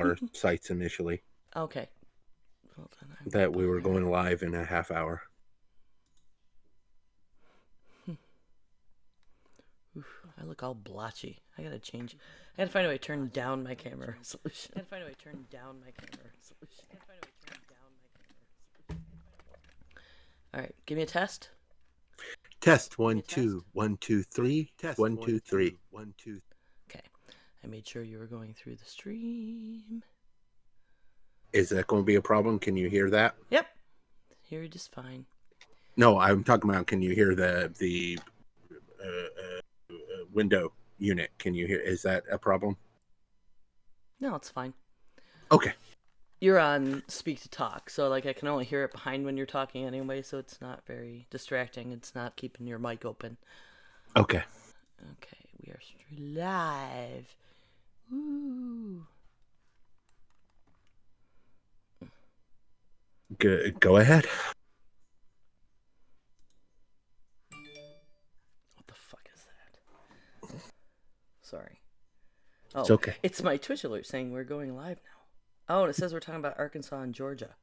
our sites initially Okay. Hold on. that we were going live in a half hour. Oof, I look all blotchy. I gotta change. I gotta find a way to turn down my camera resolution. All right, give me a test. Test 1 2 1 2 3 1 2 3 1 2. Okay, I made sure you were going through the stream. Is that going to be a problem? Can you hear that? Yep, hear you just fine. No, I'm talking about. Can you hear the window unit? Can you hear? Is that a problem? No, it's fine. Okay. You're on speak to talk, so like I can only hear it behind when you're talking anyway, so it's not very distracting. It's not keeping your mic open. Okay. Okay, we are live. Woo. Go ahead. What the fuck is that? Sorry. Oh, It's okay. it's my Twitch alert saying we're going live now. Oh, and it says we're talking about Arkansas and Georgia.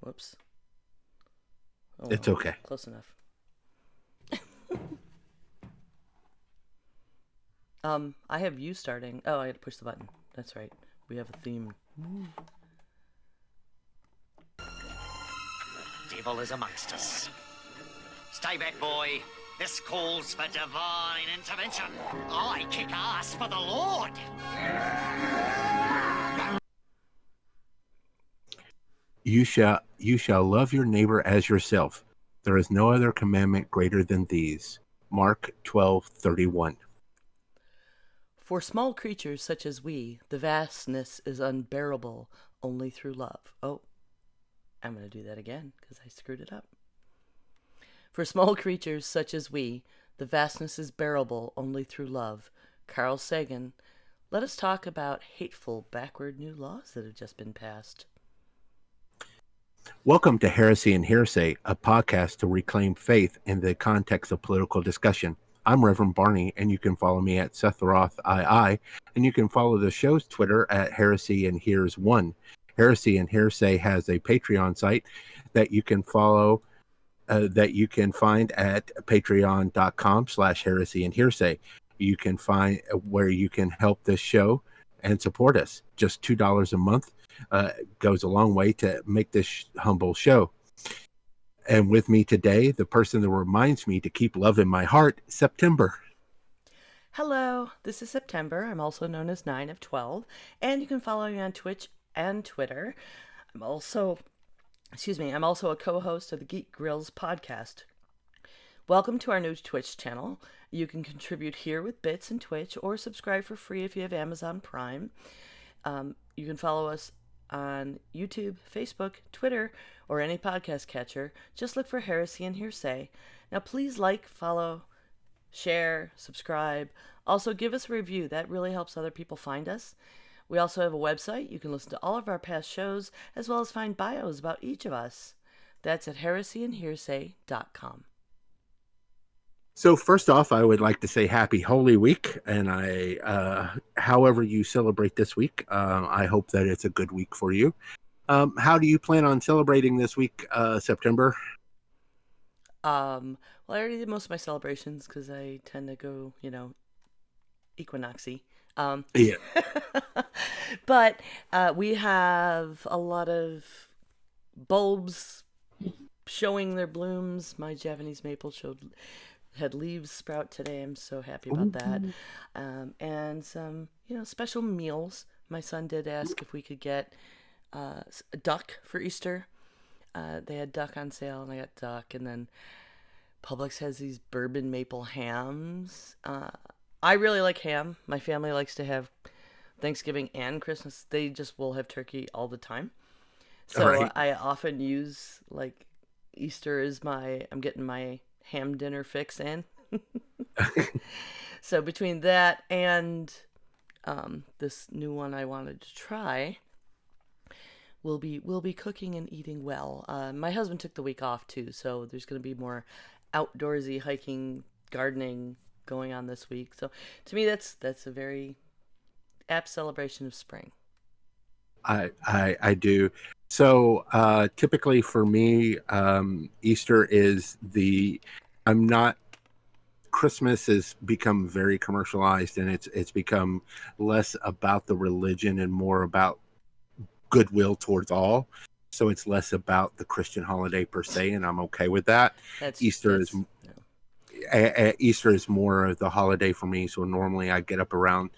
Whoops. Oh, It's well, okay. close enough. I have you starting. Oh, I had to push the button. That's right. We have a theme. Devil is amongst us. Stay back, boy. This calls for divine intervention. I kick ass for the Lord. You shall love your neighbor as yourself. There is no other commandment greater than these. Mark 12:31. For small creatures such as we, the vastness is unbearable only through love. Oh, I'm going to do that again because I screwed it up. For small creatures such as we, the vastness is bearable only through love. Carl Sagan. Let us talk about hateful, backward new laws that have just been passed. Welcome to Heresy and Hearsay, a podcast to reclaim faith in the context of political discussion. I'm Reverend Barney, and you can follow me at Seth Roth II, and you can follow the show's Twitter at Heresy and Hears 1. Heresy and Hearsay has a Patreon site that you can follow, that you can find at patreon.com/heresy and hearsay. You can find where you can help this show and support us. Just $2 a month goes a long way to make this humble show. And with me today, the person that reminds me to keep love in my heart, September. Hello, this is September. I'm also known as 9 of 12, and you can follow me on Twitch and Twitter. I'm also a co-host of the Geek Grills podcast. Welcome to our new Twitch channel. You can contribute here with bits and Twitch, or subscribe for free if you have Amazon Prime. You can follow us on YouTube, Facebook, Twitter, or any podcast catcher. Just look for Heresy and Hearsay. Now please like, follow, share, subscribe. Also give us a review. That really helps other people find us. We also have a website. You can listen to all of our past shows, as well as find bios about each of us. That's at heresyandhearsay.com. So first off, I would like to say Happy Holy Week, and however you celebrate this week, I hope that it's a good week for you. How do you plan on celebrating this week, September? Well, I already did most of my celebrations because I tend to go, equinoxy. Yeah. But we have a lot of bulbs showing their blooms. My Japanese maple had leaves sprout today. I'm so happy about that. And some, special meals. My son did ask if we could get a duck for Easter. They had duck on sale, and I got duck. And then Publix has these bourbon maple hams. I really like ham. My family likes to have Thanksgiving and Christmas. They just will have turkey all the time. So Right. I often use like Easter is I'm getting my ham dinner fix in. So between that and this new one I wanted to try, we'll be cooking and eating well. My husband took the week off too, so there's going to be more outdoorsy hiking, gardening going on this week. So to me, that's a very apt celebration of spring. I do. So typically for me, Easter is I'm not. Christmas has become very commercialized, and it's become less about the religion and more about goodwill towards all. So it's less about the Christian holiday per se, and I'm okay with that. Easter is Easter is more of the holiday for me. So normally I get up around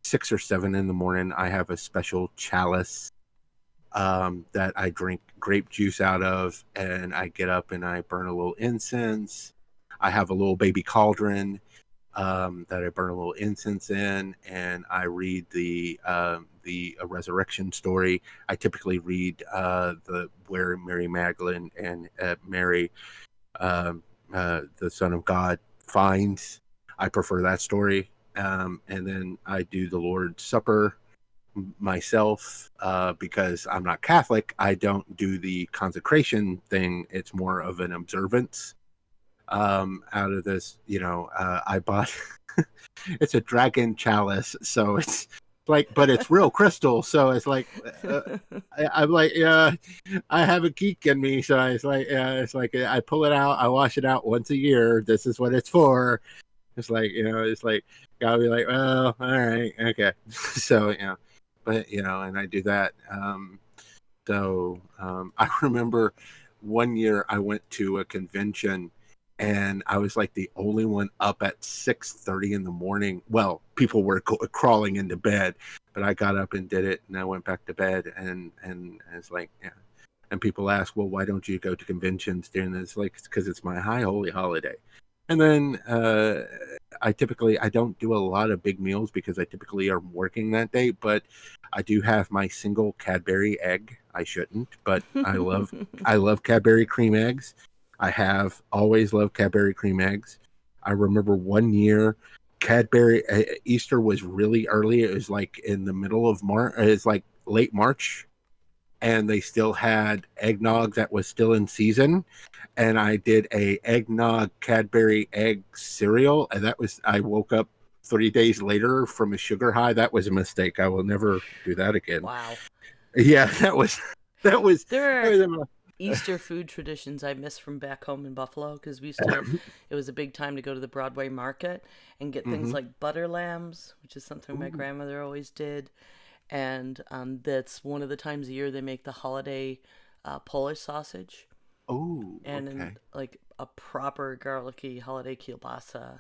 6 or 7 in the morning. I have a special chalice that I drink grape juice out of, and I get up and I burn a little incense. I have a little baby cauldron that I burn a little incense in, and I read the resurrection story. I typically read the where Mary Magdalene and Mary, the Son of God, finds. I prefer that story, and then I do the Lord's Supper myself because I'm not Catholic. I don't do the consecration thing. It's more of an observance. Out of this, I bought it's a dragon chalice, so it's like, but it's real crystal, so it's like I'm like, yeah, I have a geek in me, so it's like I pull it out, I wash it out once a year. This is what it's for. It's like, it's like gotta be like, well, all right, okay. So but and I do that. I remember one year I went to a convention, and I was like the only one up at 6:30 in the morning. Well, people were crawling into bed, but I got up and did it, and I went back to bed, and it's like, yeah. And people ask, well, why don't you go to conventions during this? Like, it's because it's my high holy holiday. And then I don't do a lot of big meals because I typically are working that day, but I do have my single Cadbury egg. I shouldn't, but I love Cadbury cream eggs. I have always loved Cadbury cream eggs. I remember one year Cadbury Easter was really early. It was like in the middle of March. It's like late March, and they still had eggnog that was still in season. And I did a eggnog Cadbury egg cereal, and I woke up 3 days later from a sugar high. That was a mistake. I will never do that again. Wow. Yeah, that was. There are Easter food traditions I miss from back home in Buffalo, because it was a big time to go to the Broadway market and get things like butter lambs, which is something my grandmother always did. And that's one of the times a year they make the holiday Polish sausage. Oh, and like a proper garlicky holiday kielbasa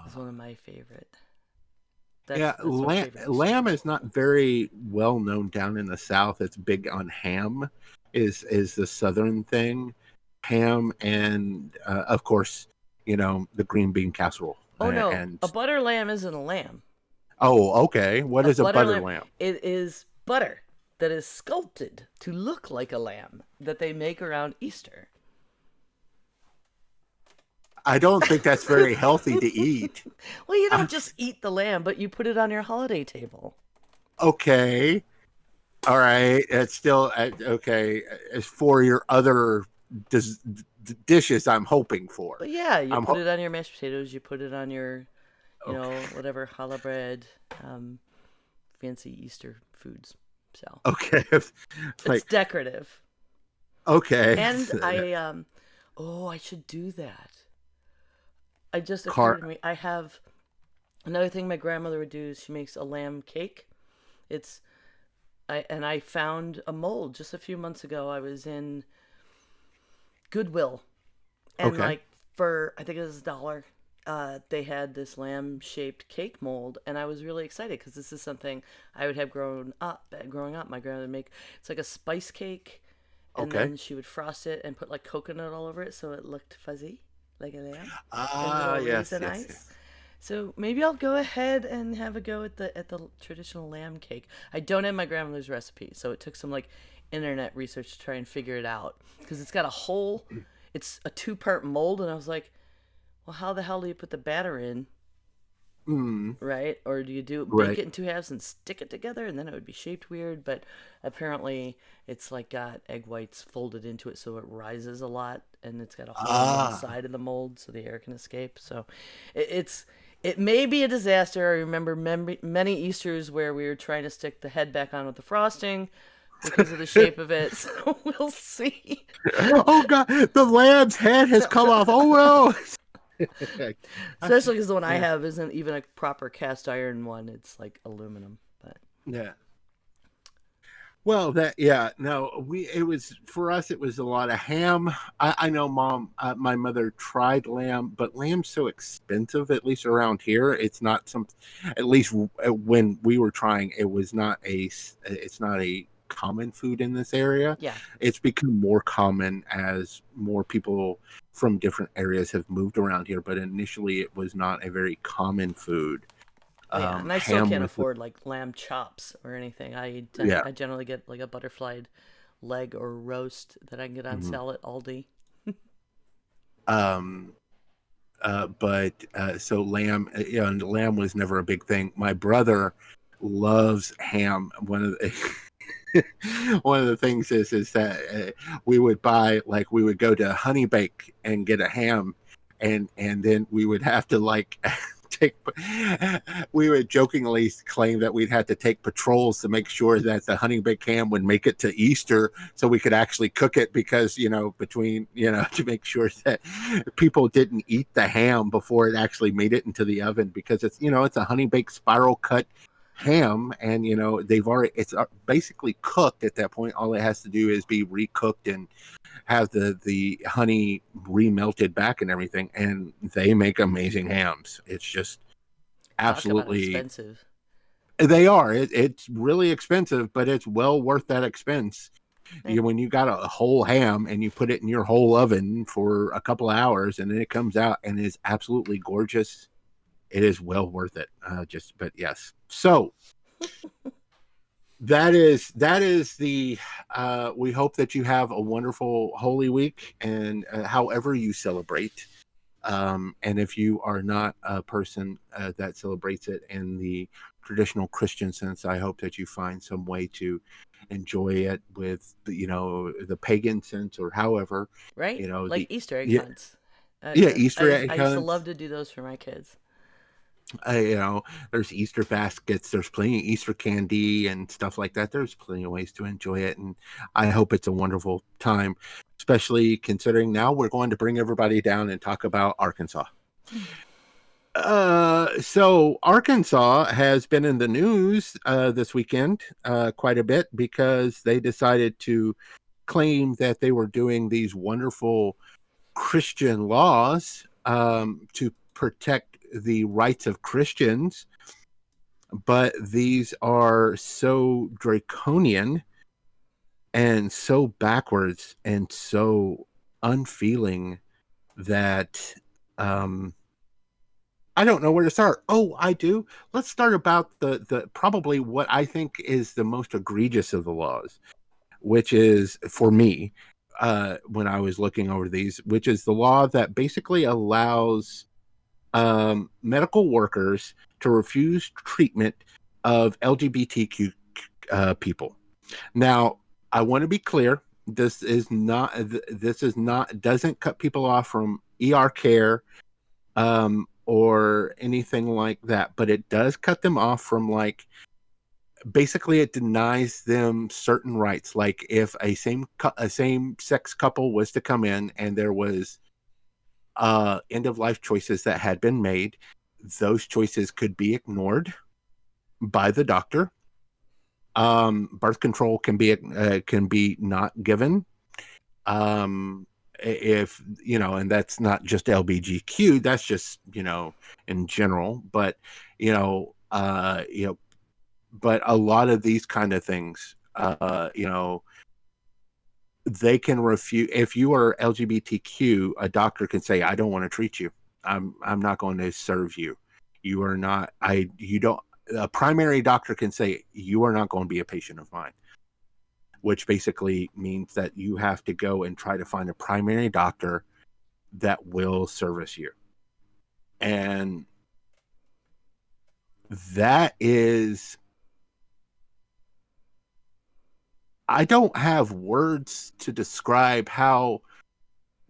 is one of my favorite. That's lamb is not very well known down in the South. It's big on ham. Is the Southern thing, ham, and of course, the green bean casserole. Oh no, a butter lamb isn't a lamb. Oh, okay. What is a butter lamb? It is butter that is sculpted to look like a lamb that they make around Easter. I don't think that's very healthy to eat. Well, you don't just eat the lamb, but you put it on your holiday table. Okay. All right. It's still okay. As for your other dishes, I'm hoping for. But yeah, you put it on your mashed potatoes. You put it on your, whatever challah bread, fancy Easter foods. So okay, it's decorative. Okay. And I should do that. I just occurred to me. I have another thing my grandmother would do is she makes a lamb cake. I found a mold just a few months ago. I was in Goodwill, and I think it was $1. They had this lamb-shaped cake mold, and I was really excited because this is something I would have growing up. My grandmother would make. It's like a spice cake, and then she would frost it and put like coconut all over it so it looked fuzzy like a lamb. Yes. So maybe I'll go ahead and have a go at the traditional lamb cake. I don't have my grandmother's recipe, so it took some like internet research to try and figure it out, because it's got it's a 2-part mold, and I was like, well, how the hell do you put the batter in? Right? Or do you bake it in 2 halves and stick it together, and then it would be shaped weird? But apparently it's like got egg whites folded into it so it rises a lot, and it's got a hole on the side of the mold so the air can escape. So It may be a disaster. I remember many Easters where we were trying to stick the head back on with the frosting because of the shape of it. So we'll see. Oh God, the lamb's head has come off. Oh no. Especially because the one I Yeah. have isn't even a proper cast iron one. It's like aluminum. But Yeah. Well, that yeah, no, it was for us. It was a lot of ham. I know, Mom, my mother tried lamb, but lamb's so expensive. At least around here, it's not some. At least when we were trying, it was not it's not a common food in this area. yeah, It's become more common as more people from different areas have moved around here. But initially, it was not a very common food. yeah, and I still Ham can't was afford like lamb chops or anything. yeah. I generally get like a butterflied leg or roast that I can get on Mhm. sale at Aldi. Um, but so lamb, and lamb was never a big thing. My brother loves ham. One of the one of the things is that we would buy, like, we would go to Honey Bake and get a ham, and then we would have to like take. We would jokingly claim that we'd have to take patrols to make sure that the Honey Bake ham would make it to Easter, so we could actually cook it, because between to make sure that people didn't eat the ham before it actually made it into the oven, because it's a Honey Bake spiral cut ham, and they've already it's basically cooked at that point. All it has to do is be recooked and have the honey remelted back and everything, and they make amazing hams. It's just Talk about absolutely, expensive. they are. It's really expensive, but it's well worth that expense. Eh, When you got a whole ham and you put it in your whole oven for a couple of hours, and then it comes out and is absolutely gorgeous, it is well worth it. But yes. So that is the we hope that you have a wonderful Holy Week, and however you celebrate. And if you are not a person that celebrates it in the traditional Christian sense, I hope that you find some way to enjoy it with the pagan sense, or however right? Like the Easter egg yeah, hunts. Easter egg I used to hunts. love to do those for my kids. There's Easter baskets, there's plenty of Easter candy and stuff like that. There's plenty of ways to enjoy it, and I hope it's a wonderful time, especially considering now we're going to bring everybody down and talk about Arkansas. So Arkansas has been in the news this weekend quite a bit, because they decided to claim that they were doing these wonderful Christian laws to protect the rights of Christians, but these are so draconian and so backwards and so unfeeling that um, I don't know where to start. Oh, I do. Let's start about the probably what I think is the most egregious of the laws, which is, for me, when I was looking over these, which is the law that basically allows medical workers to refuse treatment of LGBTQ people. Now, I want to be clear. This is not doesn't cut people off from ER care or anything like that, but it does cut them off from, like, basically it denies them certain rights. Like, if a same sex couple was to come in and there was end of life choices that had been made, those choices could be ignored by the doctor. Birth control can be not given. If and that's not just LBGQ, that's just in general. But you know, uh, you know, but a lot of these kind of things, they can refuse. If you are LGBTQ, a doctor can say, "I don't want to treat you. I'm not going to serve you. You are not. You don't." A primary doctor can say, "You are not going to be a patient of mine," which basically means that you have to go and try to find a primary doctor that will service you. And that is, I don't have words to describe how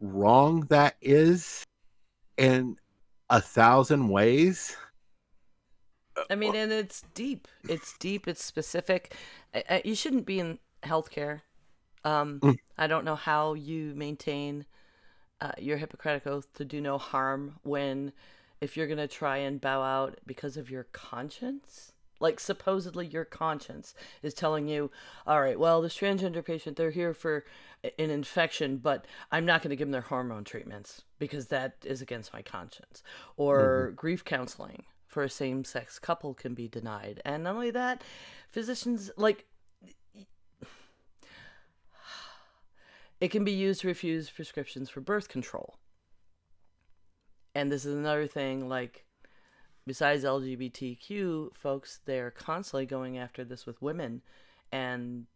wrong that is. And 1,000 ways. I mean, and it's deep. It's deep. It's specific. You shouldn't be in healthcare. I don't know how you maintain your Hippocratic oath to do no harm when, if you're going to try and bow out because of your conscience, like supposedly your conscience is telling you, all right, well, this transgender patient, they're here for an infection, but I'm not going to give them their hormone treatments because that is against my conscience. Or grief counseling for a same-sex couple can be denied. And not only that, physicians, like, it can be used to refuse prescriptions for birth control. And this is another thing, like, besides LGBTQ folks, they're constantly going after this with women. And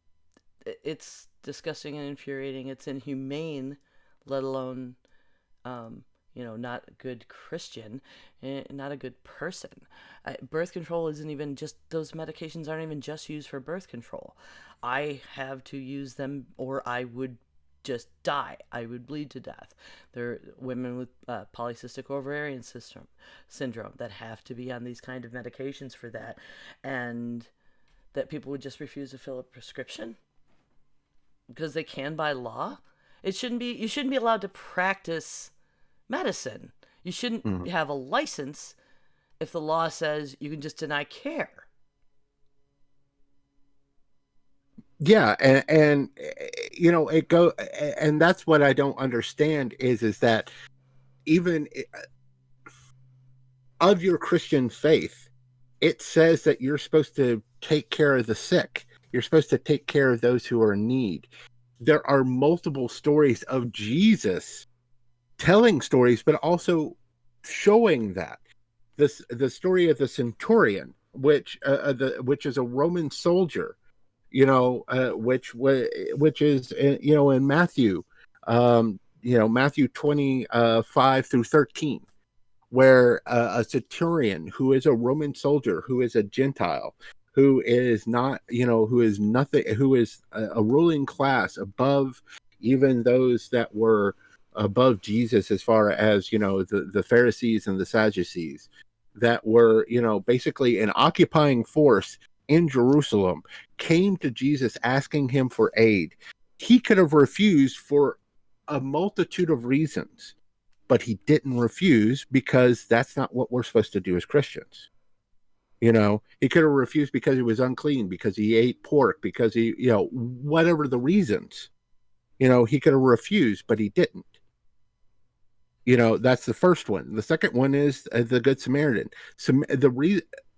it's disgusting and infuriating. It's inhumane, let alone, not a good Christian, not a good person. Birth control isn't even just, those medications aren't even just used for birth control. I have to use them or I would just die. I would bleed to death. There are women with polycystic ovarian syndrome that have to be on these kind of medications for that, and that people would just refuse to fill a prescription because they can by law. You shouldn't be allowed to practice medicine. You shouldn't have a license if the law says you can just deny care. Yeah, and it go, and that's what I don't understand is that even of your Christian faith, it says that you're supposed to take care of the sick. You're supposed to take care of those who are in need. There are multiple stories of Jesus telling stories, but also showing that the story of the centurion, which is a Roman soldier, which is in Matthew, Matthew 25 through 13, where a centurion who is a Roman soldier, who is a Gentile, who is not, who is nothing, who is a ruling class above even those that were above Jesus, as far as the Pharisees and the Sadducees, that were basically an occupying force in Jerusalem, came to Jesus asking him for aid. He could have refused for a multitude of reasons, but he didn't refuse because that's not what we're supposed to do as Christians. He could have refused because he was unclean, because he ate pork, because he, whatever the reasons, he could have refused, but he didn't. That's the first one. The second one is the Good Samaritan.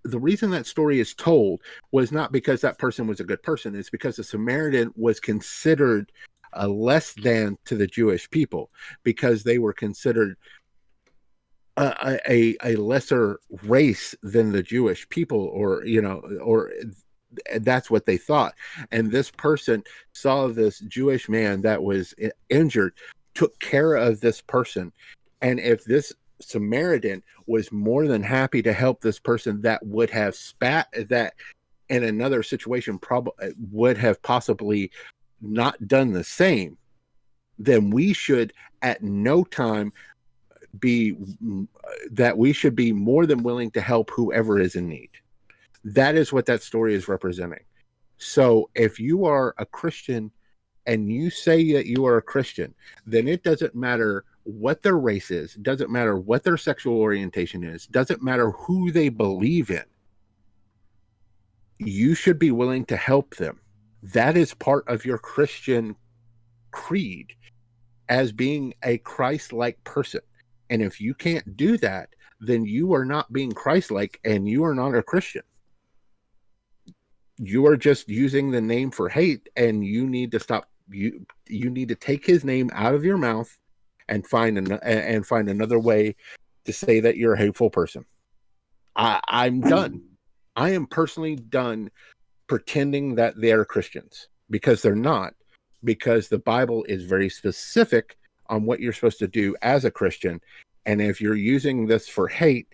The reason that story is told was not because that person was a good person. It's because the Samaritan was considered a less than to the Jewish people, because they were considered a lesser race than the Jewish people, or that's what they thought. And this person saw this Jewish man that was injured, took care of this person. And if this Samaritan was more than happy to help this person that would have spat that in another situation, probably would have possibly not done the same, then we should at no time we should be more than willing to help whoever is in need. That is what that story is representing. So if you are a Christian and you say that you are a Christian, then it doesn't matter what their race is, doesn't matter what their sexual orientation is, doesn't matter who they believe in. You should be willing to help them. That is part of your Christian creed, as being a Christ-like person. And if you can't do that, then you are not being Christ-like, and you are not a Christian. You are just using the name for hate, and you need to stop. You need to take his name out of your mouth and find another way to say that you're a hateful person. I'm done. I am personally done pretending that they are Christians, because they're not. Because the Bible is very specific on what you're supposed to do as a Christian. And if you're using this for hate,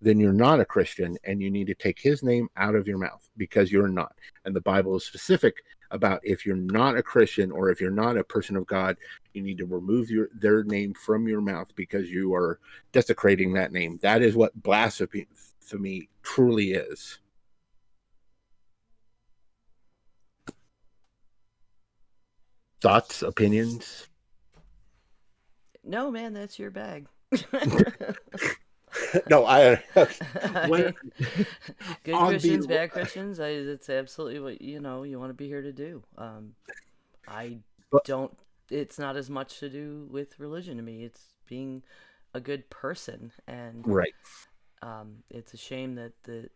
then you're not a Christian, and you need to take his name out of your mouth, because you're not. And the Bible is specific about if you're not a Christian or if you're not a person of God, you need to remove their name from your mouth, because you are desecrating that name. That is what blasphemy truly is. Thoughts, opinions? No, man, that's your bag. No, Good Christians, the, bad Christians. It's absolutely what you want to be here to do. I but, don't. It's not as much to do with religion to me. It's being a good person, and right. It's a shame that the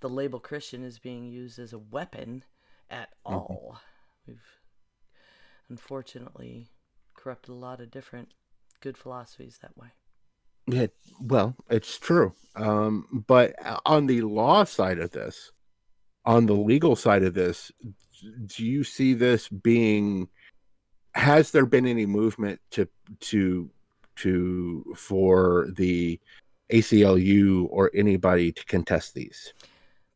label Christian is being used as a weapon at all. We've unfortunately corrupted a lot of different good philosophies that way. Yeah, well, it's true. But on the law side of this, on the legal side of this, do you see this being? Has there been any movement for the ACLU or anybody to contest these?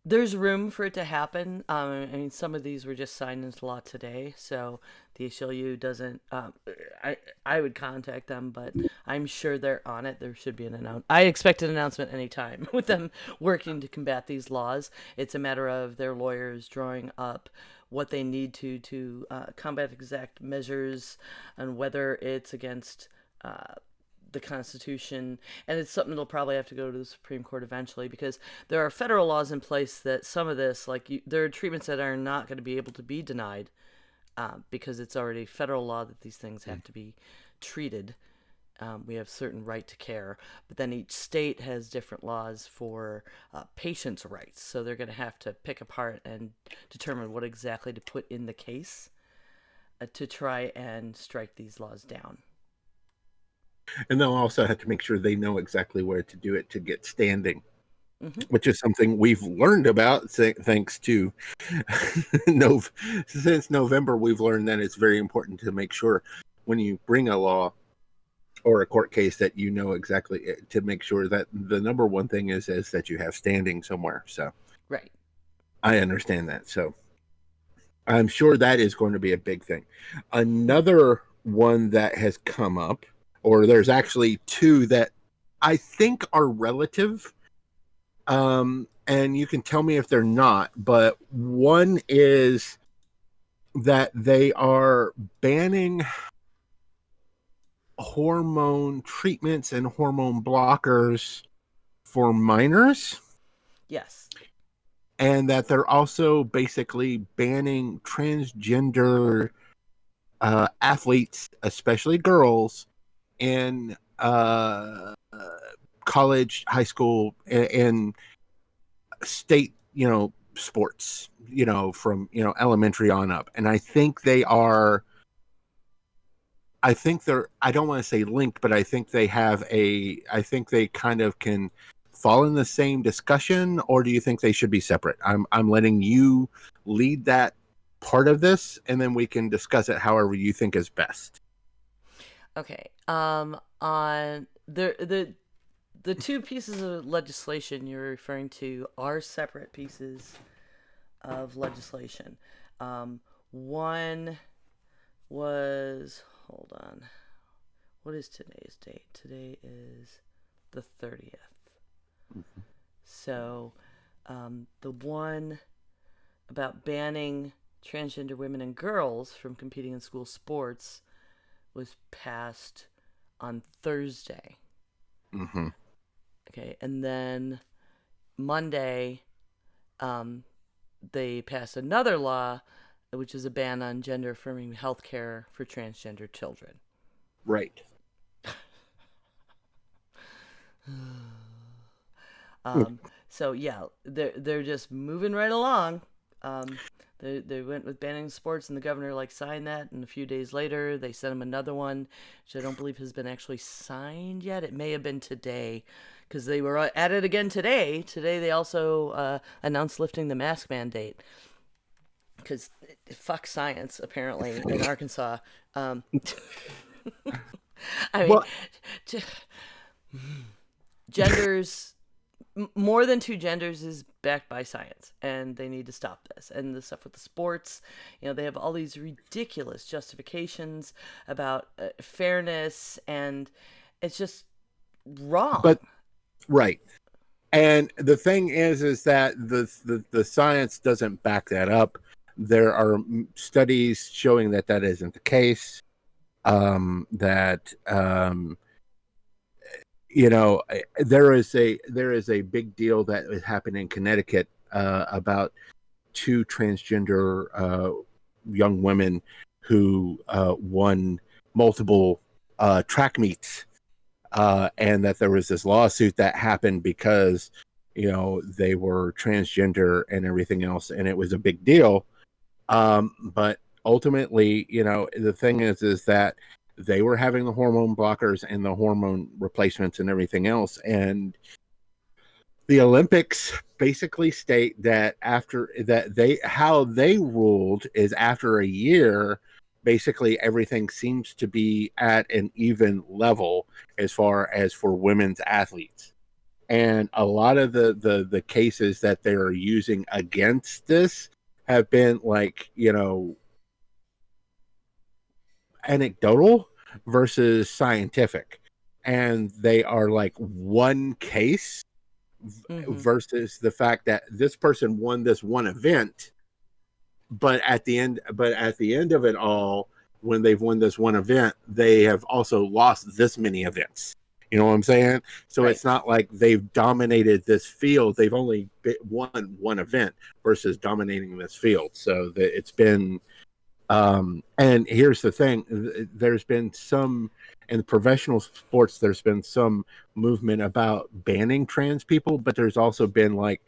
There's room for it to happen. I mean, some of these were just signed into law today, so the ACLU doesn't. I would contact them, but I'm sure they're on it. There should be an announcement. I expect an announcement anytime with them working to combat these laws. It's a matter of their lawyers drawing up what they need to combat exact measures, and whether it's against the Constitution, and it's something that'll probably have to go to the Supreme Court eventually, because there are federal laws in place that some of this, there are treatments that are not going to be able to be denied because it's already federal law that these things have to be treated. We have certain right to care, but then each state has different laws for patients' rights, so they're going to have to pick apart and determine what exactly to put in the case to try and strike these laws down. And they'll also have to make sure they know exactly where to do it to get standing, which is something we've learned about thanks to since November. We've learned that it's very important to make sure when you bring a law or a court case that you know exactly, to make sure that the number one thing is that you have standing somewhere. So right, I understand that. So I'm sure that is going to be a big thing. Another one that has come up, or there's actually two that I think are relative, and you can tell me if they're not, but one is that they are banning hormone treatments and hormone blockers for minors. Yes. And that they're also basically banning transgender athletes, especially girls, in college, high school, and state, sports, from, elementary on up. And I think they're, I don't want to say linked, but I think they kind of can fall in the same discussion, or do you think they should be separate? I'm letting you lead that part of this, and then we can discuss it however you think is best. Okay. On the two pieces of legislation you're referring to are separate pieces of legislation. One was, hold on, what is today's date? Today is the 30th. Mm-hmm. So the one about banning transgender women and girls from competing in school sports was passed on Thursday. Mm-hmm. Okay, and then Monday, they passed another law, which is a ban on gender-affirming health care for transgender children. Right. So yeah, they're just moving right along. They went with banning sports, and the governor signed that, and a few days later they sent him another one, which I don't believe has been actually signed yet. It may have been today, because they were at it again today. Today they also announced lifting the mask mandate, because fuck science, apparently, in Arkansas. I mean, genders more than two genders is backed by science, and they need to stop this. And the stuff with the sports, they have all these ridiculous justifications about fairness, and it's just wrong. But right. And the thing is that the science doesn't back that up. There are studies showing that isn't the case. There is a big deal that is happening in Connecticut about two transgender young women who won multiple track meets. And that there was this lawsuit that happened because, they were transgender and everything else, and it was a big deal. But ultimately, the thing is that they were having the hormone blockers and the hormone replacements and everything else. And the Olympics basically state that how they ruled is after a year, basically everything seems to be at an even level as far as for women's athletes. And a lot of the cases that they are using against this have been anecdotal versus scientific. And they are one case versus the fact that this person won this one event. But at the end of it all, when they've won this one event, they have also lost this many events. You know what I'm saying? So It's not like they've dominated this field. They've only won one event versus dominating this field. So it's been, and here's the thing: there's been some in professional sports. There's been some movement about banning trans people, but there's also been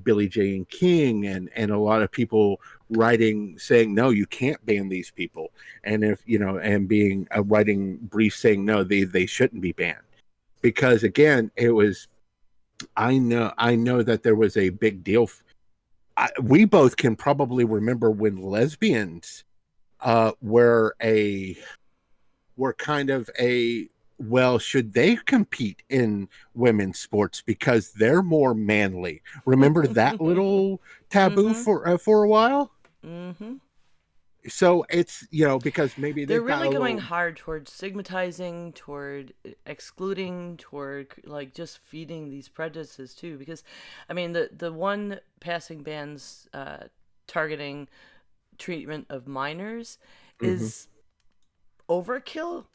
Billie Jean King and a lot of people writing saying no, you can't ban these people, and if and being writing briefs saying no, they shouldn't be banned, because again, it was I know that there was a big deal. We both can probably remember when lesbians were kind of should they compete in women's sports because they're more manly? Remember that little taboo for a while? Mm-hmm. So it's, because maybe they're really going hard toward stigmatizing, toward excluding, toward just feeding these prejudices too. Because, I mean, the one passing bans targeting treatment of minors is overkill.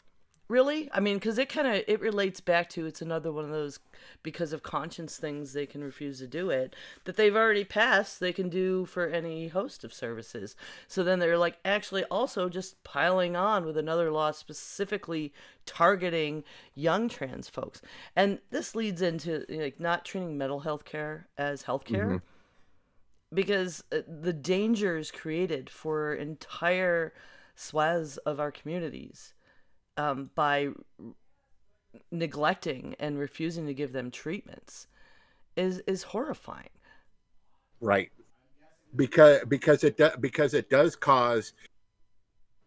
Really? I mean, because it relates back to, it's another one of those, because of conscience things, they can refuse to do it, that they've already passed, they can do for any host of services. So then they're actually also just piling on with another law specifically targeting young trans folks. And this leads into not treating mental health care as health care, because the dangers created for entire swaths of our communities by neglecting and refusing to give them treatments is horrifying. Right. Because it does cause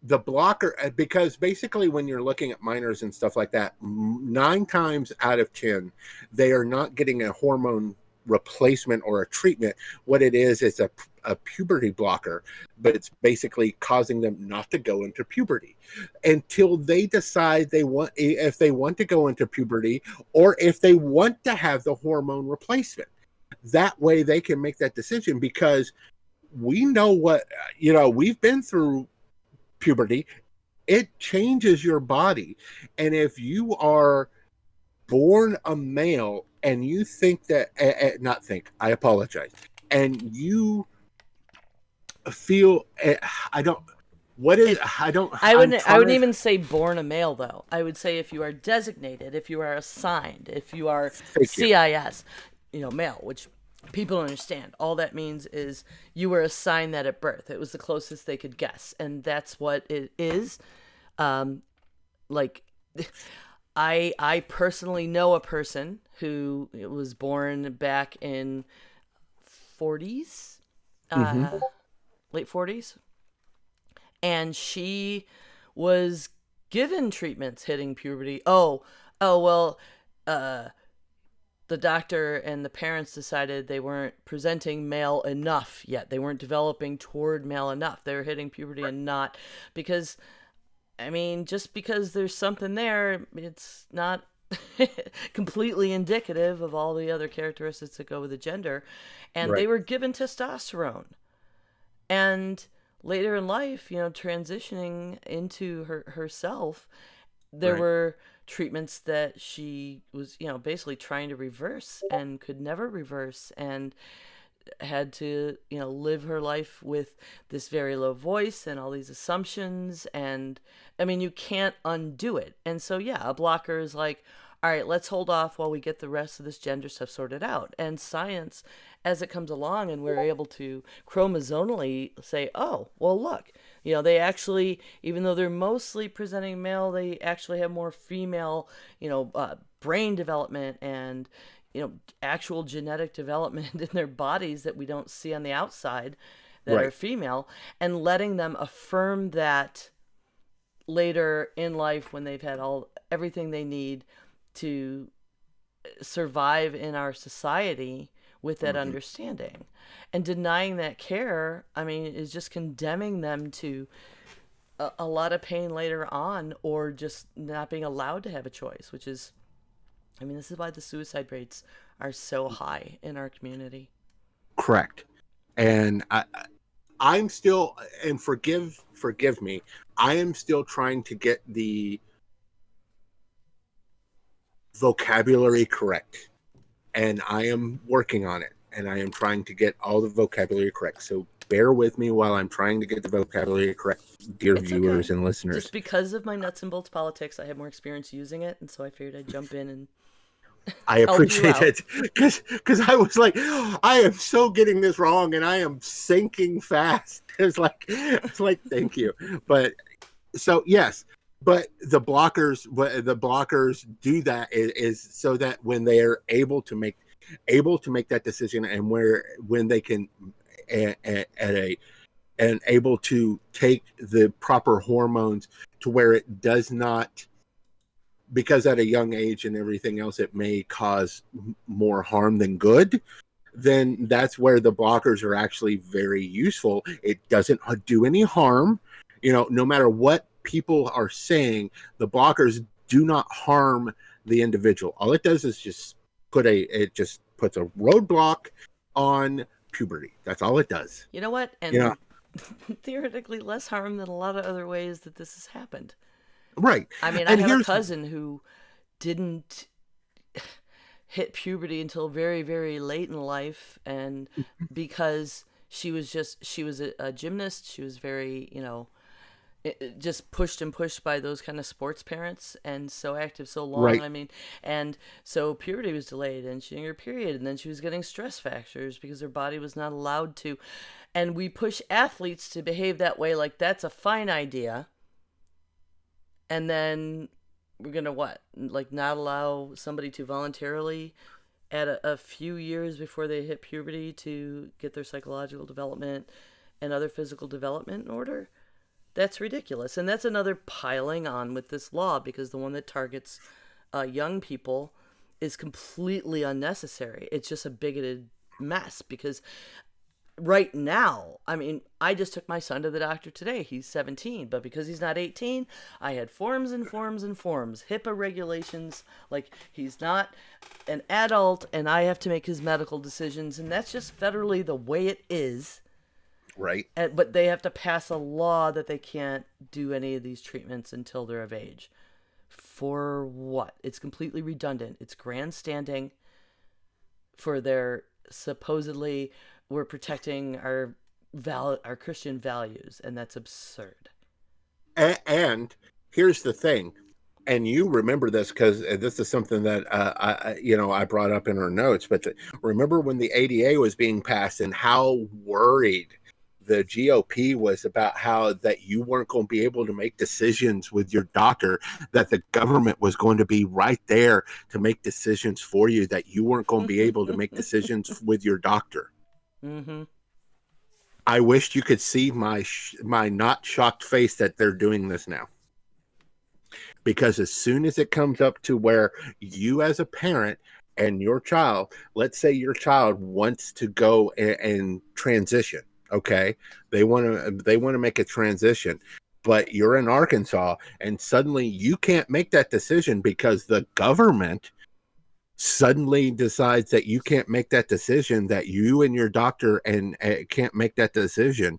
the blocker, because basically when you're looking at minors and stuff like that, 9 times out of 10 they are not getting a hormone replacement or a treatment. What it is a puberty blocker, but it's basically causing them not to go into puberty until they decide if they want to go into puberty, or if they want to have the hormone replacement. That way they can make that decision, because we know we've been through puberty. It changes your body. And if you are born a male and you think that, I apologize, and you feel, I wouldn't even say born a male, though. I would say if you are designated, if you are assigned, if you are CIS, male, which people understand. All that means is you were assigned that at birth. It was the closest they could guess, and that's what it is. I personally know a person who was born back in 40s, late 40s, and she was given treatments hitting puberty. the doctor and the parents decided they weren't presenting male enough yet. They weren't developing toward male enough. They were hitting puberty and not, because, I mean, just because there's something there, it's not completely indicative of all the other characteristics that go with the gender. And Right. they were given testosterone. And later in life, transitioning into herself, there Right. were treatments that she was, basically trying to reverse and could never reverse, and had to, live her life with this very low voice and all these assumptions. And I mean, you can't undo it. And so, yeah, a blocker is like, all right, let's hold off while we get the rest of this gender stuff sorted out. And science, as it comes along and we're able to chromosomally say, oh, well, look, they actually, even though they're mostly presenting male, they actually have more female, brain development and, actual genetic development in their bodies that we don't see on the outside that Right. are female, and letting them affirm that later in life when they've had everything they need to survive in our society with that understanding. And denying that care, I mean, is just condemning them to a lot of pain later on, or just not being allowed to have a choice, which is, I mean, this is why the suicide rates are so high in our community. Correct. And I'm still, and forgive me, I am still trying to get the vocabulary correct, and I am working on it, and I am trying to get all the vocabulary correct. So bear with me while I'm trying to get the vocabulary correct, dear It's viewers okay. and listeners. Just because of my nuts and bolts politics, I have more experience using it, and so I figured I'd jump in and I help you appreciate out. it, because I was like, I am so getting this wrong, and I am sinking fast. It's like thank you, but so yes, but the blockers do that is so that when they are able to make that decision, and when they can and able to take the proper hormones to where it does not, because at a young age and everything else, it may cause more harm than good, then that's where the blockers are actually very useful. It doesn't do any harm. No matter what people are saying, the blockers do not harm the individual. All it does is just puts a roadblock on puberty. That's all it does. You know what? And theoretically less harm than a lot of other ways that this has happened. Right. I mean, And I have a here's cousin who didn't hit puberty until very, very late in life, and because she was a gymnast, she was very, just pushed and pushed by those kind of sports parents, and so active so long. Right. I mean, and so puberty was delayed, and she had her period, and then she was getting stress fractures because her body was not allowed to. And we push athletes to behave that way, like that's a fine idea. And then we're gonna what? Like not allow somebody to voluntarily, at a few years before they hit puberty, to get their psychological development and other physical development in order? That's ridiculous. And that's another piling on with this law, because the one that targets young people is completely unnecessary. It's just a bigoted mess, because right now, I mean, I just took my son to the doctor today. He's 17, but because he's not 18, I had forms and forms and forms, HIPAA regulations, like he's not an adult and I have to make his medical decisions, and that's just federally the way it is. right. But they have to pass a law that they can't do any of these treatments until they're of age. For what? It's completely redundant. It's grandstanding for their supposedly, we're protecting our Christian values, and that's absurd. And here's the thing, and you remember this because this is something that I brought up in our notes. But remember when the ADA was being passed and how worried the GOP was about how that you weren't going to be able to make decisions with your doctor, that the government was going to be right there to make decisions for you, that you weren't going to be able to make decisions with your doctor. Mm-hmm. I wished you could see my not shocked face that they're doing this now. Because as soon as it comes up to where you as a parent and your child, let's say your child wants to go and transition, okay? They want to make a transition, but you're in Arkansas and suddenly you can't make that decision because the government suddenly decides that you can't make that decision, that you and your doctor and can't make that decision.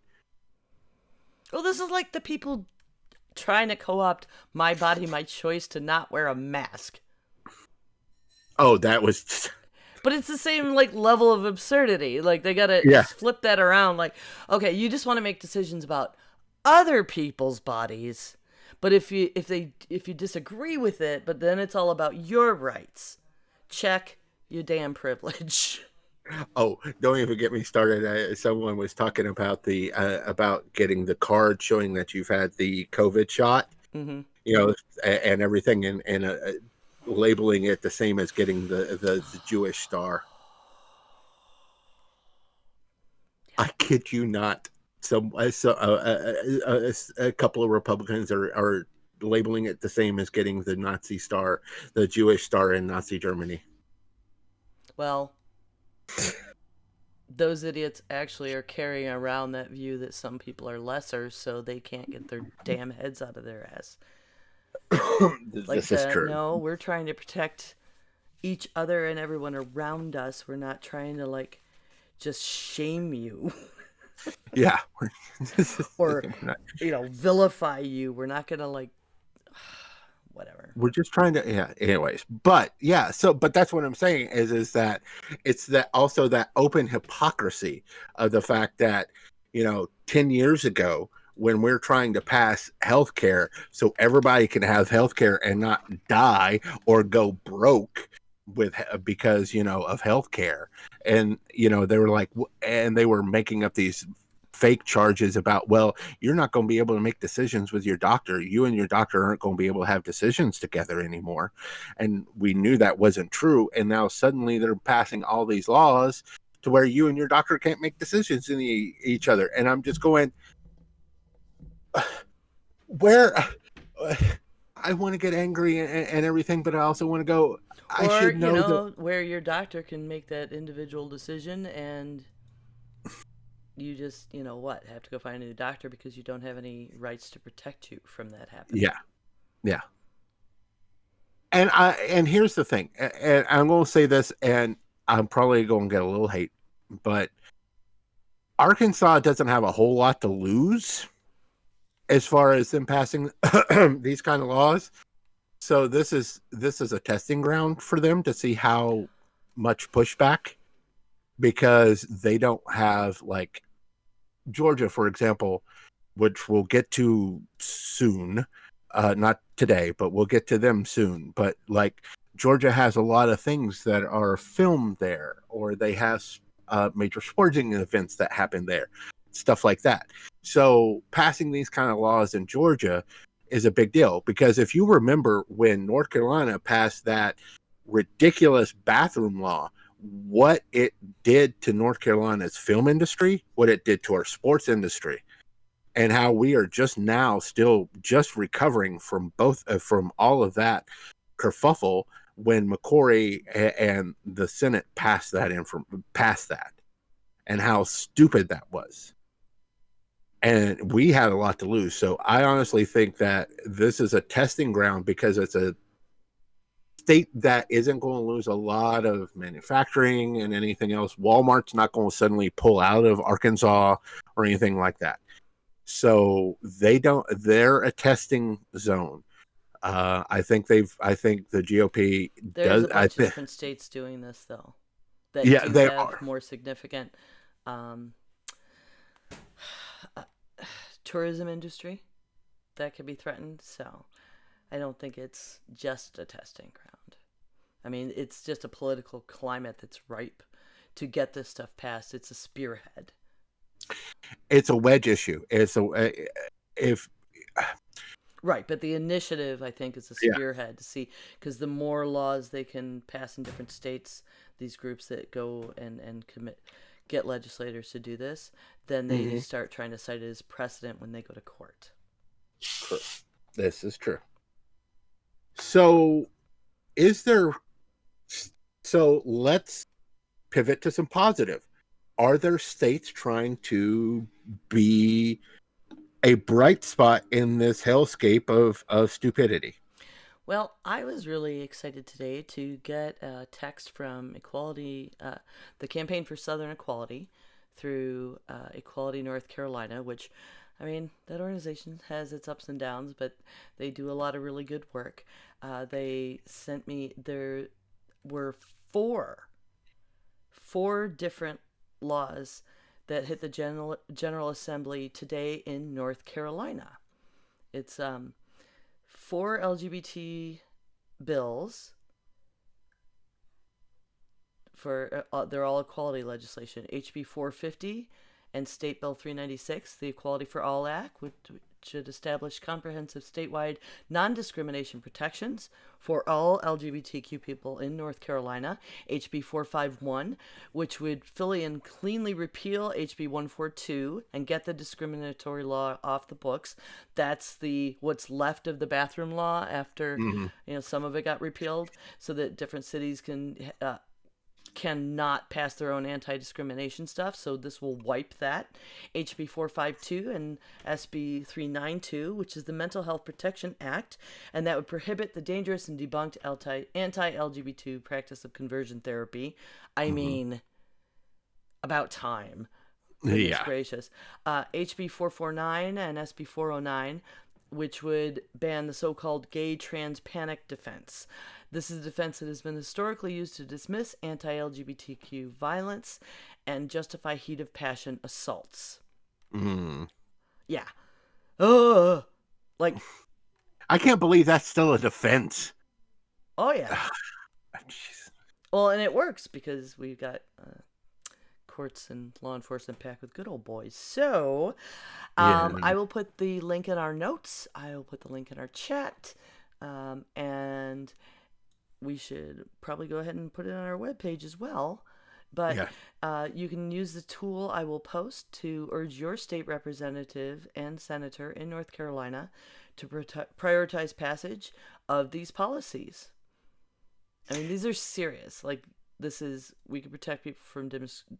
Well, this is like the people trying to co-opt My Body, My Choice to not wear a mask. Oh, that was But it's the same like level of absurdity. Like they gotta yeah. just flip that around. Like, okay, you just want to make decisions about other people's bodies, but if you disagree with it, but then it's all about your rights. Check your damn privilege. Oh, don't even get me started. Someone was talking about the about getting the card showing that you've had the COVID shot, Mm-hmm. you know, and everything, and labeling it the same as getting the Jewish star. I kid you not. A couple of Republicans are labeling it the same as getting the Nazi star, the Jewish star in Nazi Germany. Well, those idiots actually are carrying around that view that some people are lesser, so they can't get their damn heads out of their ass. Like This is true. no, we're trying to protect each other and everyone around us. We're not trying to like just shame you Yeah. or vilify you. We're not gonna like whatever. We're just trying to, yeah, anyways, but yeah, but that's what I'm saying is that it's that also that open hypocrisy of the fact that 10 years ago when we're trying to pass healthcare so everybody can have healthcare and not die or go broke because of healthcare, and they were like, and they were making up these fake charges about, well, you're not going to be able to make decisions with your doctor. You and your doctor aren't going to be able to have decisions together anymore. And we knew that wasn't true. And now suddenly they're passing all these laws to where you and your doctor can't make decisions in each other. And I'm just going, where I want to get angry and everything, but I also want to go, I should know where your doctor can make that individual decision and you just, have to go find a new doctor because you don't have any rights to protect you from that happening. Yeah. Yeah. And here's the thing, and I'm going to say this, and I'm probably going to get a little hate, but Arkansas doesn't have a whole lot to lose as far as them passing these kind of laws. So this is a testing ground for them to see how much pushback, because they don't have like Georgia, for example, which we'll get to soon. Not today, but we'll get to them soon. But like Georgia has a lot of things that are filmed there, or they have major sporting events that happen there, stuff like that. So passing these kind of laws in Georgia is a big deal, because if you remember when North Carolina passed that ridiculous bathroom law, what it did to North Carolina's film industry, what it did to our sports industry, and how we are just now still just recovering from from all of that kerfuffle when McCrory and the Senate passed that, and how stupid that was. And we had a lot to lose. So I honestly think that this is a testing ground, because it's a state that isn't going to lose a lot of manufacturing and anything else. Walmart's not going to suddenly pull out of Arkansas or anything like that. So they're a testing zone. I think the GOP There's a bunch of different states doing this though. That they have more significant tourism industry that could be threatened. So I don't think it's just a testing ground. I mean, it's just a political climate that's ripe to get this stuff passed. It's a spearhead. It's a wedge issue. Right, but the initiative, I think, is a spearhead to see, because the more laws they can pass in different states, these groups that go and get legislators to do this, then they start trying to cite it as precedent when they go to court. True. This is true. So, is there So let's pivot to some positive. Are there states trying to be a bright spot in this hellscape of stupidity? Well, I was really excited today to get a text from the Campaign for Southern Equality through Equality North Carolina, which, I mean, that organization has its ups and downs, but they do a lot of really good work. They sent me, there were four different laws that hit the General Assembly today in North Carolina. It's four LGBT bills for they're all equality legislation. HB 450 and State Bill 396, the Equality for All Act, which should establish comprehensive statewide non-discrimination protections for all LGBTQ people in North Carolina. HB 451, which would fully and cleanly repeal HB 142 and get the discriminatory law off the books. That's the what's left of the bathroom law after some of it got repealed, so that different cities cannot pass their own anti-discrimination stuff, so this will wipe that. HB 452 and SB 392, which is the Mental Health Protection Act, and that would prohibit the dangerous and debunked anti-LGBT practice of conversion therapy. I mean, about time. Goodness gracious. HB 449 and SB 409, which would ban the so-called gay trans panic defense. This is a defense that has been historically used to dismiss anti-LGBTQ violence and justify heat of passion assaults. Yeah. Like, I can't believe that's still a defense. Oh, yeah. Well, and it works because we've got courts and law enforcement packed with good old boys. So, I will put the link in our notes. I will put the link in our chat. And we should probably go ahead and put it on our webpage as well. But you can use the tool I will post to urge your state representative and senator in North Carolina to prioritize passage of these policies. I mean, these are serious. Like, we can protect people from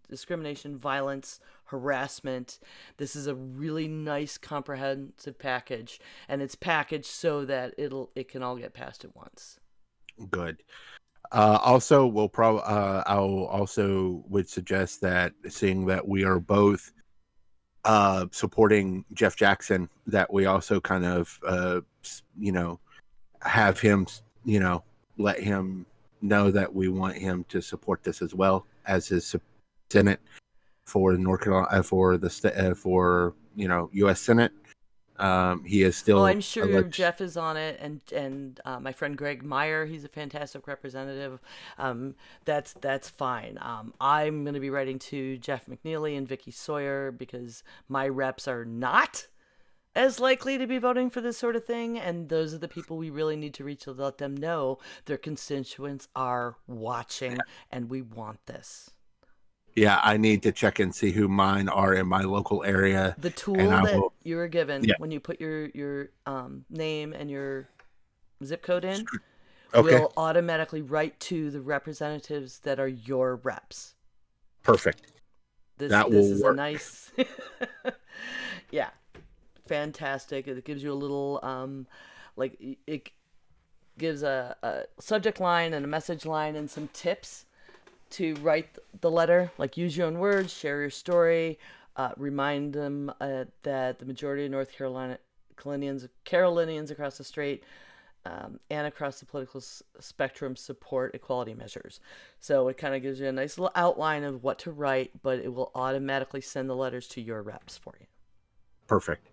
discrimination, violence, harassment. This is a really nice, comprehensive package, and it's packaged so that it can all get passed at once. Good. Also, I'll also would suggest that, seeing that we are both supporting Jeff Jackson, that we also kind of have him, let him know that we want him to support this as well as his Senate for North Carolina, for U.S. Senate. He is still. Oh, I'm sure Jeff is on it, and my friend Greg Meyer, he's a fantastic representative. That's fine. I'm going to be writing to Jeff McNeely and Vicky Sawyer because my reps are not as likely to be voting for this sort of thing, and those are the people we really need to reach to let them know their constituents are watching, and we want this. Yeah, I need to check and see who mine are in my local area. The tool that you were given when you put your name and your zip code in will automatically write to the representatives that are your reps. Perfect. This is work. A nice... Yeah. Fantastic. It gives you a little it gives a subject line and a message line and some tips to write the letter, like use your own words, share your story, remind them that the majority of North Carolinians across the state and across the political spectrum support equality measures. So it kind of gives you a nice little outline of what to write, but it will automatically send the letters to your reps for you. Perfect.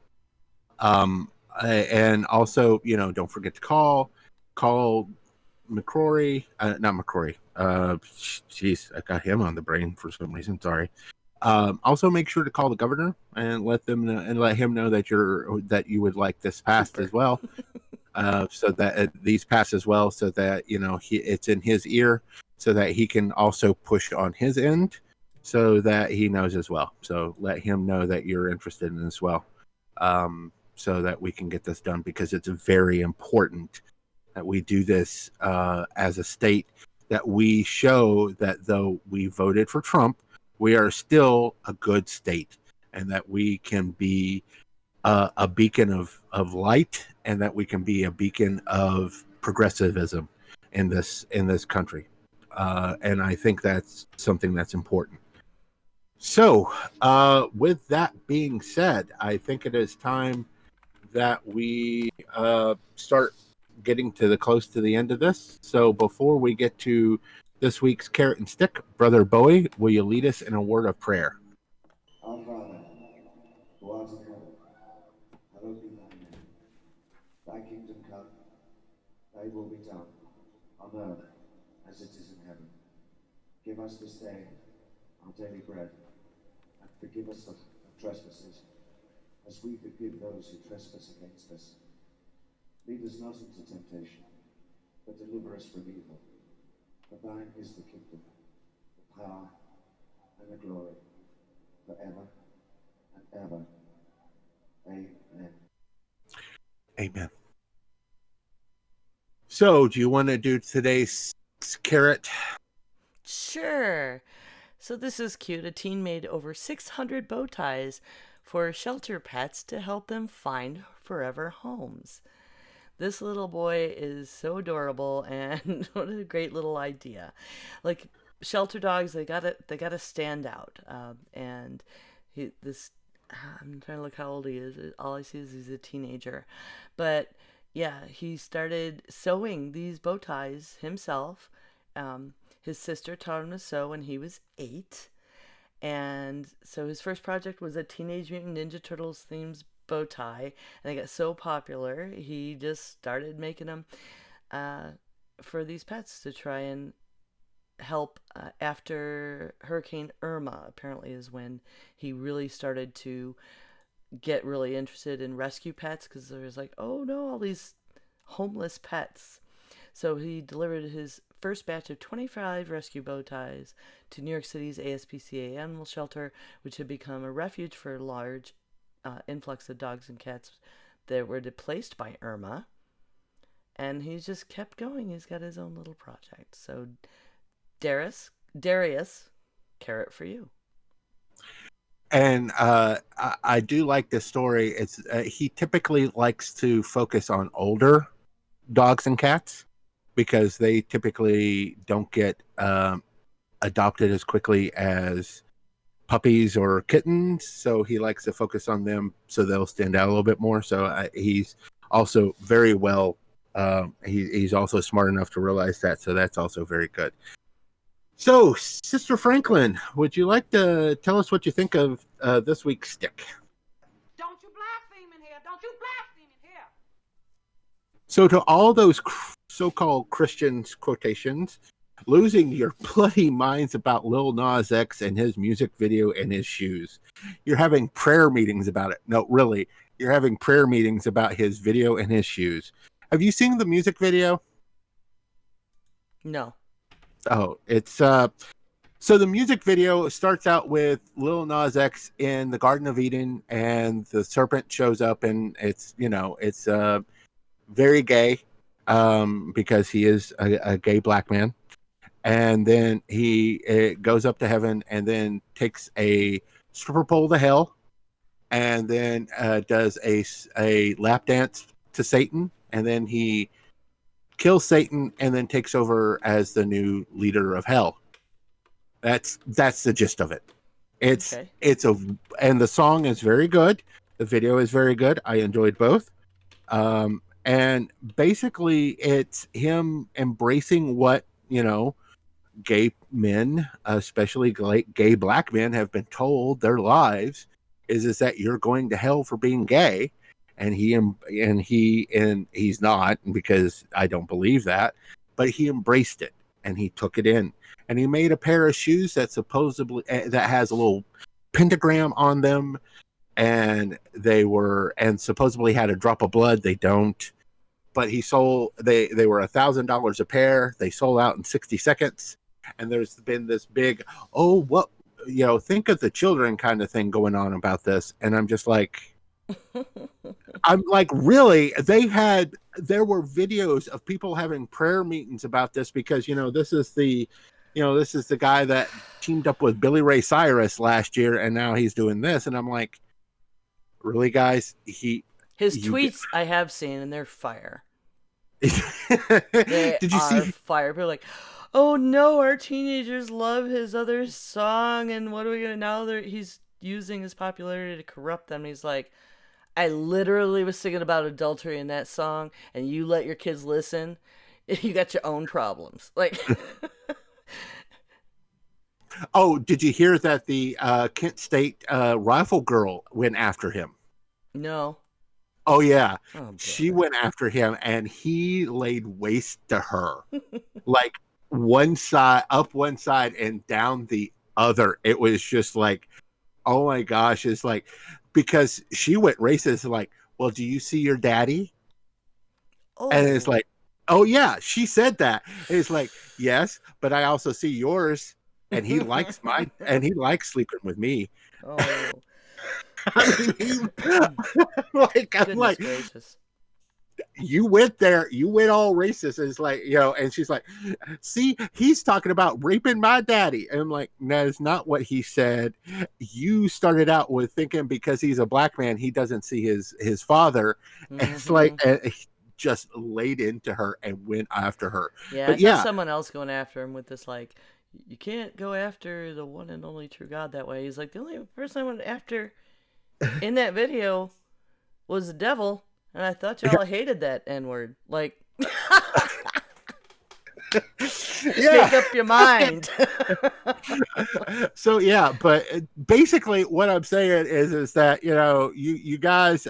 And also, don't forget to call McCrory, not McCrory. Jeez, I got him on the brain for some reason. Sorry. Also, make sure to call the governor and let him know that you would like this passed as well. So that these pass as well, so that it's in his ear, so that he can also push on his end, so that he knows as well. So let him know that you're interested in as well. So that we can get this done, because it's very important that we do this as a state that we show that though we voted for Trump, we are still a good state, and that we can be a beacon of light, and that we can be a beacon of progressivism in this country. And I think that's something that's important. So, with that being said, I think it is time that we start getting close to the end of this. So before we get to this week's Carrot and Stick, Brother Bowie, will you lead us in a word of prayer? Our Father, who art in heaven, hallowed be thy name. Thy kingdom come, thy will be done, on earth as it is in heaven. Give us this day our daily bread, and forgive us of trespasses, as we forgive those who trespass against us. Lead us not into temptation, but deliver us from evil. For thine is the kingdom, the power, and the glory, forever and ever. Amen. Amen. So, do you want to do today's carrot? Sure. So this is cute. A teen made over 600 bow ties for shelter pets to help them find forever homes. This little boy is so adorable, and what a great little idea. Like, shelter dogs, they gotta stand out. And I'm trying to look how old he is. All I see is he's a teenager. But yeah, he started sewing these bow ties himself. His sister taught him to sew when he was 8. And so his first project was a Teenage Mutant Ninja Turtles themed bow tie, and they got so popular he just started making them for these pets to try and help after Hurricane Irma. Apparently is when he really started to get really interested in rescue pets, because there was like, oh no, all these homeless pets. So he delivered his first batch of 25 rescue bow ties to New York City's ASPCA animal shelter, which had become a refuge for a large influx of dogs and cats that were displaced by Irma. And he's just kept going. He's got his own little project. So, Darius, carrot for you. And I do like this story. It's he typically likes to focus on older dogs and cats, because they typically don't get adopted as quickly as puppies or kittens. So he likes to focus on them so they'll stand out a little bit more. So he's also very well, he's also smart enough to realize that. So that's also very good. So, Sister Franklin, would you like to tell us what you think of this week's stick? Don't you blaspheme in here. Don't you blaspheme in here. So to all those so-called Christians, quotations, losing your bloody minds about Lil Nas X and his music video and his shoes. You're having prayer meetings about it. No, really. You're having prayer meetings about his video and his shoes. Have you seen the music video? No. Oh, it's so the music video starts out with Lil Nas X in the Garden of Eden, and the serpent shows up, and it's very gay, because he is a gay black man. And then he goes up to heaven, and then takes a stripper pole to hell, and then does a lap dance to Satan, and then he kills Satan, and then takes over as the new leader of hell. That's the gist of it. And the song is very good. The video is very good. I enjoyed both. And basically it's him embracing what, gay men, especially gay black men, have been told their lives is that you're going to hell for being gay. And he's not, because I don't believe that, but he embraced it and he took it in, and he made a pair of shoes that that has a little pentagram on them, and supposedly had a drop of blood. They don't, but they were $1,000 a pair. They sold out in 60 seconds. And there's been this big, think of the children kind of thing going on about this. And I'm just like, really? They had there were videos of people having prayer meetings about this because, this is the guy that teamed up with Billy Ray Cyrus last year, and now he's doing this. And I'm like, really, guys? His tweets I have seen, and they're fire. Did you see fire? People are like, oh no, our teenagers love his other song, and what are we gonna now? He's using his popularity to corrupt them. And he's like, I literally was singing about adultery in that song, and you let your kids listen. You got your own problems. Like, oh, did you hear that the Kent State rifle girl went after him? No. Oh yeah, she went after him, and he laid waste to her, like one side and down the other. It was just like, oh my gosh! It's like, because she went racist, like, well, do you see your daddy? Oh. And it's like, oh yeah, she said that. And it's like, yes, but I also see yours, and he likes sleeping with me. Oh. I mean, I'm like, gracious. You went there, you went all racist. And it's like, and she's like, see, he's talking about raping my daddy. And I'm like, that is not what he said. You started out with thinking because he's a black man, he doesn't see his father. Mm-hmm. And it's like, he just laid into her and went after her. Yeah, but someone else going after him with this, like, you can't go after the one and only true God that way. He's like, the only person I went after in that video was the devil, and I thought y'all hated that N-word. Like, make up your mind. So yeah, but basically what I'm saying is that you guys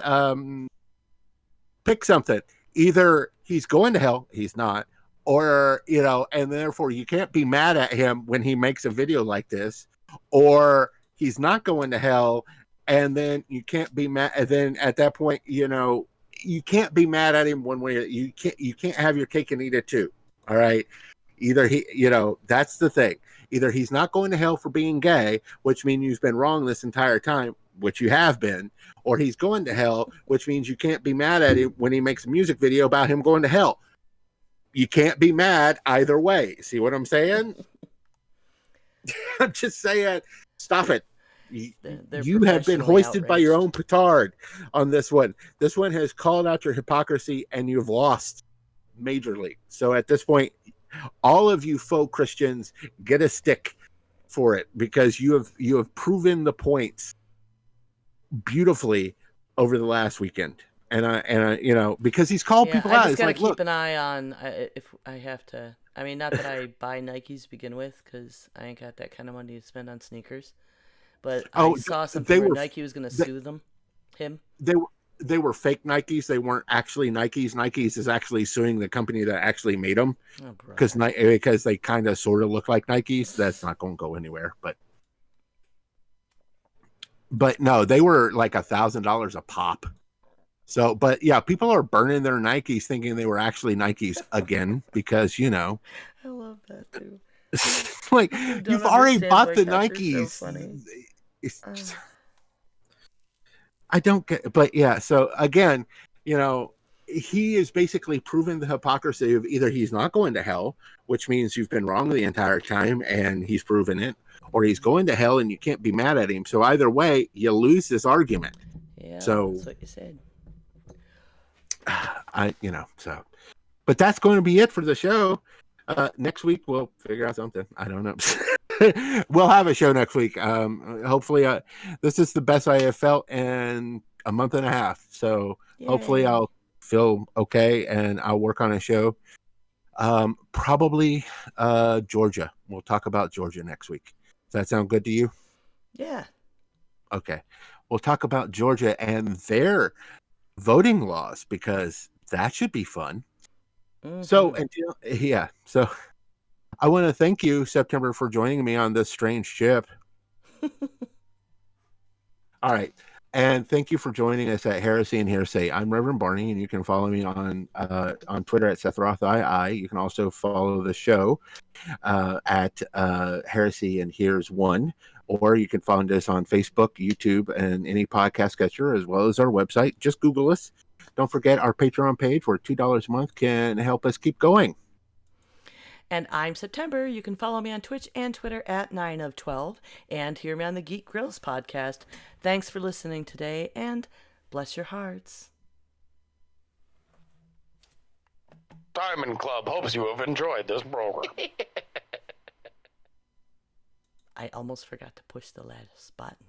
pick something. Either he's going to hell, he's not, or and therefore you can't be mad at him when he makes a video like this, or he's not going to hell. And then you can't be mad. And then at that point, you can't be mad at him one way. You can't have your cake and eat it too. All right. Either that's the thing. Either he's not going to hell for being gay, which means you've been wrong this entire time, which you have been, or he's going to hell, which means you can't be mad at him when he makes a music video about him going to hell. You can't be mad either way. See what I'm saying? I'm just saying, stop it. You have been hoisted by your own petard on this one. This one has called out your hypocrisy, and you've lost majorly. So at this point, all of you faux Christians get a stick for it, because you have proven the points beautifully over the last weekend. And I because he's called people out. I just gotta keep an eye on if I have to. I mean, not that I buy Nikes to begin with, because I ain't got that kind of money to spend on sneakers. But I saw something where Nike was going to sue him. They were fake Nikes. They weren't actually Nikes. Nikes is actually suing the company that actually made them, because they kind of sort of look like Nikes. That's not going to go anywhere. But no, they were like $1,000 a pop. So, but yeah, people are burning their Nikes thinking they were actually Nikes again, because I love that too. Like, you've already bought the Nikes. So I don't get, but yeah. So again, he is basically proving the hypocrisy of either he's not going to hell, which means you've been wrong the entire time, and he's proven it, or he's going to hell and you can't be mad at him. So either way, you lose this argument. Yeah. So that's what you said. But that's going to be it for the show. Next week we'll figure out something. I don't know. We'll have a show next week. Hopefully, this is the best I have felt in a month and a half. So hopefully I'll feel okay, and I'll work on a show. Probably Georgia. We'll talk about Georgia next week. Does that sound good to you? Yeah. Okay. We'll talk about Georgia and their voting laws, because that should be fun. Mm-hmm. So I want to thank you, September, for joining me on this strange ship. All right. And thank you for joining us at Heresy and Hearsay. I'm Reverend Barney, and you can follow me on Twitter at SethRothII. You can also follow the show at Heresy and Here's One, or you can find us on Facebook, YouTube, and any podcast catcher, as well as our website. Just Google us. Don't forget our Patreon page where $2 a month can help us keep going. And I'm September. You can follow me on Twitch and Twitter at 9 of 12 and hear me on the Geek Grills podcast. Thanks for listening today and bless your hearts. Diamond Club hopes you have enjoyed this program. I almost forgot to push the last button.